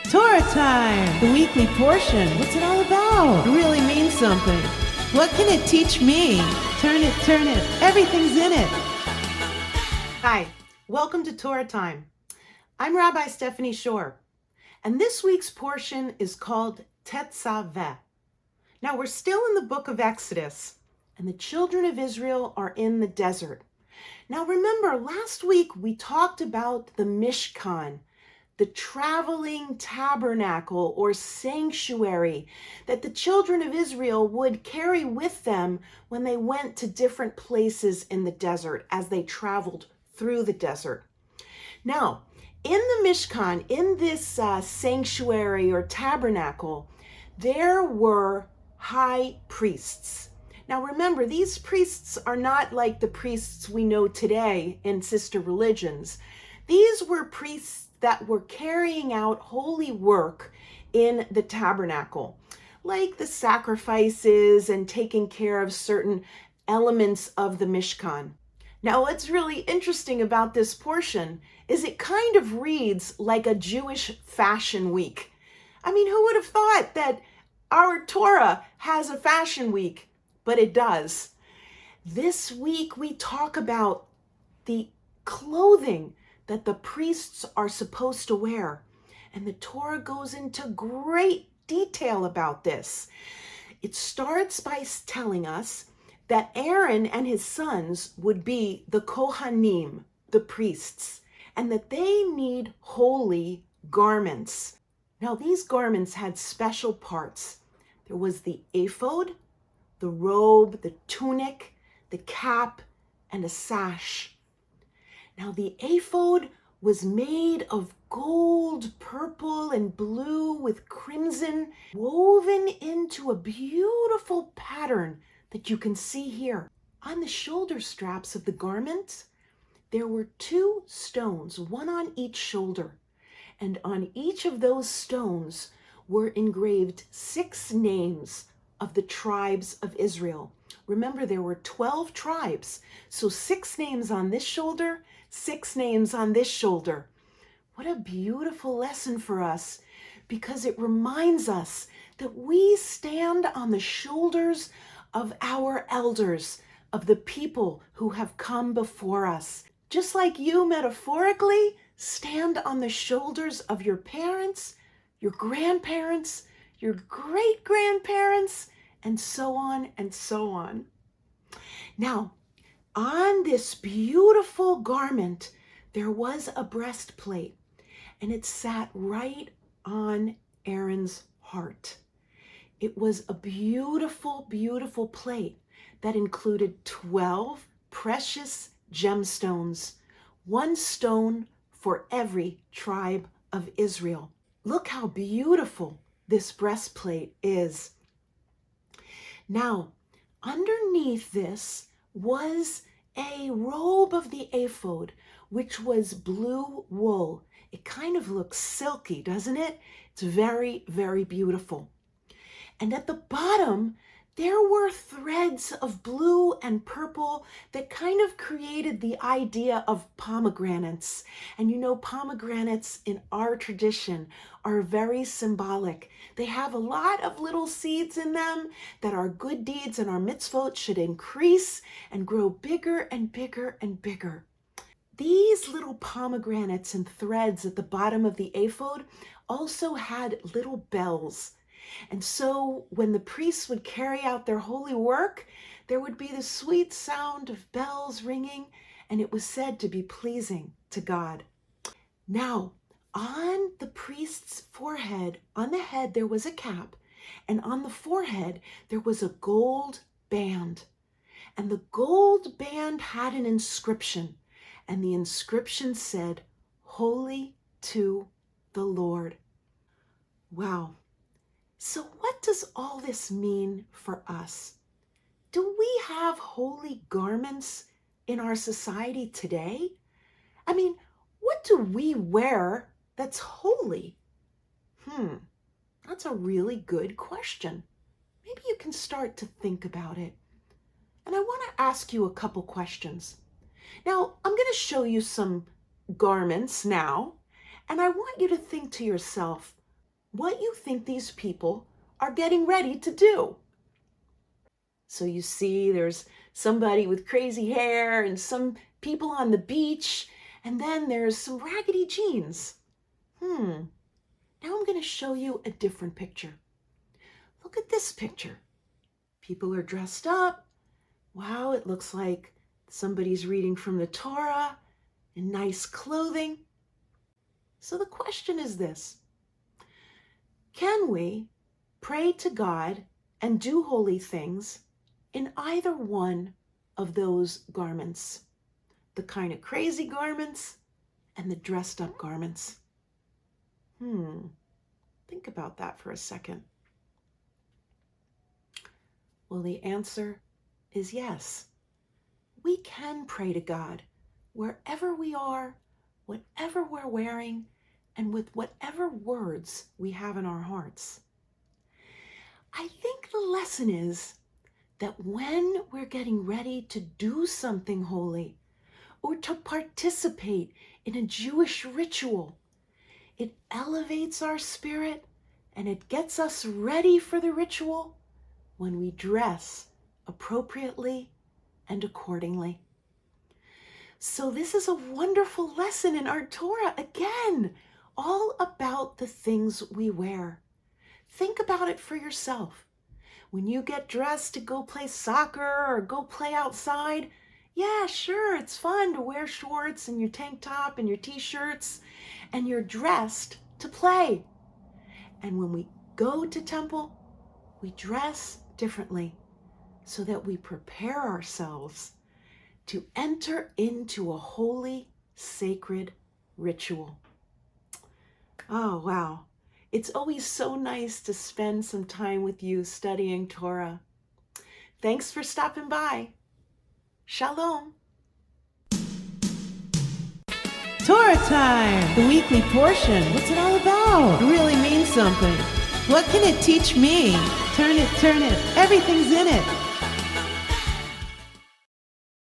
Torah time! The weekly portion. What's it all about? It really means something. What can it teach me? Turn it. Everything's in it. Hi, welcome to Torah time. I'm Rabbi Stephanie Shore, and this week's portion is called Tetzaveh. Now we're still in the book of Exodus, and the children of Israel are in the desert. Now remember, last week we talked about the Mishkan, the traveling tabernacle or sanctuary that the children of Israel would carry with them when they went to different places in the desert as they traveled through the desert. Now, in the Mishkan, in this sanctuary or tabernacle, there were high priests. Now remember, these priests are not like the priests we know today in sister religions. These were priests that were carrying out holy work in the tabernacle, like the sacrifices and taking care of certain elements of the Mishkan. Now, what's really interesting about this portion is it kind of reads like a Jewish fashion week. I mean, who would have thought that our Torah has a fashion week? But it does. This week we talk about the clothing that the priests are supposed to wear. And the Torah goes into great detail about this. It starts by telling us that Aaron and his sons would be the Kohanim, the priests, and that they need holy garments. Now these garments had special parts. There was the ephod, the robe, the tunic, the cap, and a sash. Now the ephod was made of gold, purple, and blue with crimson, woven into a beautiful pattern that you can see here. On the shoulder straps of the garment, there were 2 stones, one on each shoulder. And on each of those stones were engraved 6 names of the tribes of Israel. Remember, there were 12 tribes, so 6 names on this shoulder, 6 names on this shoulder. What a beautiful lesson for us, because it reminds us that we stand on the shoulders of our elders, of the people who have come before us. Just like you metaphorically stand on the shoulders of your parents, your grandparents, your great-grandparents, and so on and so on. Now, on this beautiful garment, there was a breastplate, and it sat right on Aaron's heart. It was a beautiful, beautiful plate that included 12 precious gemstones, 1 stone for every tribe of Israel. Look how beautiful this breastplate is. Now, underneath this was a robe of the ephod, which was blue wool. It kind of looks silky, doesn't it? It's very, very beautiful. And at the bottom, there were threads of blue and purple that kind of created the idea of pomegranates. And you know, pomegranates in our tradition are very symbolic. They have a lot of little seeds in them that our good deeds and our mitzvot should increase and grow bigger and bigger and bigger. These little pomegranates and threads at the bottom of the ephod also had little bells. And so when the priests would carry out their holy work, there would be the sweet sound of bells ringing, and it was said to be pleasing to God. Now, on the priest's forehead, on the head, there was a cap, and on the forehead, there was a gold band. And the gold band had an inscription, and the inscription said, "Holy to the Lord." Wow. So what does all this mean for us? Do we have holy garments in our society today? I mean, what do we wear that's holy? That's a really good question. Maybe you can start to think about it. And I want to ask you a couple questions. Now, I'm going to show you some garments now, and I want you to think to yourself, what you think these people are getting ready to do. So you see there's somebody with crazy hair and some people on the beach, and then there's some raggedy jeans. Now I'm going to show you a different picture. Look at this picture. People are dressed up. Wow, it looks like somebody's reading from the Torah in nice clothing. So the question is this: can we pray to God and do holy things in either one of those garments? The kind of crazy garments and the dressed up garments. Think about that for a second. Well, the answer is yes. We can pray to God wherever we are, whatever we're wearing, and with whatever words we have in our hearts. I think the lesson is that when we're getting ready to do something holy or to participate in a Jewish ritual, it elevates our spirit and it gets us ready for the ritual when we dress appropriately and accordingly. So this is a wonderful lesson in our Torah, again, all about the things we wear. Think about it for yourself. When you get dressed to go play soccer or go play outside, yeah, sure, it's fun to wear shorts and your tank top and your t-shirts, and you're dressed to play. And when we go to temple, we dress differently so that we prepare ourselves to enter into a holy, sacred ritual. Oh, wow. It's always so nice to spend some time with you studying Torah. Thanks for stopping by. Shalom. Torah time, the weekly portion. What's it all about? It really means something. What can it teach me? Turn it, everything's in it.